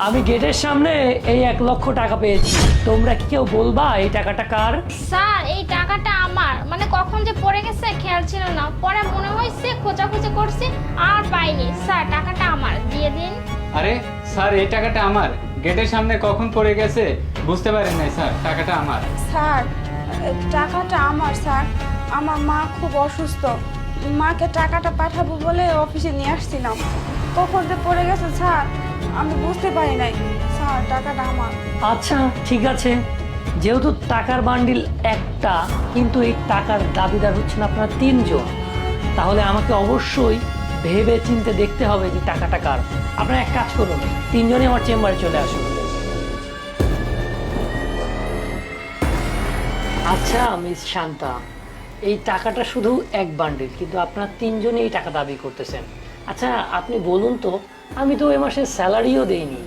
আমি গেটের সামনে এই 1,00,000 টাকা পেয়েছি। তোমরা কি কেউ বলবা এই টাকাটা কার? স্যার এই টাকাটা আমার, মানে কখন যে পড়ে গেছে খেয়াল ছিল না, পরে মনে হয়েছে খোঁজাখুঁজি করছি আর পাইনি। স্যার টাকাটা আমার, দিয়ে দিন। আরে স্যার, এই টাকাটা আমার। গেটের সামনে কখন পড়ে গেছে বুঝতে পারেন নাই স্যার, টাকাটা আমার। স্যার টাকাটা আমার স্যার, আমার মা খুব অসুস্থ, মাকে টাকাটা পাঠাবো বলে অফিসে নিয়ে আসছিলাম, কখন যে পড়ে গেছে স্যার আমি বুঝতে পারি নাই। স্যার টাকাটা আমার। আচ্ছা ঠিক আছে, যেহেতু টাকার বান্ডিল একটা, কিন্তু এই টাকার দাবিদার হচ্ছেন আপনারা 3 জন, তাহলে আমাকে অবশ্যই ভেবে চিন্তে দেখতে হবে যে টাকাটা কার। আপনারা এক কাজ করুন, 3 জনই আমার চেম্বারে চলে আসুন। আচ্ছা মিস শান্তা, এই টাকাটা শুধু এক বান্ডিল, কিন্তু আপনারা 3 জনই এই টাকা দাবি করতেছেন। আচ্ছা আপনি বলুন তো, আমি তো এই মাসে স্যালারিও দেইনি।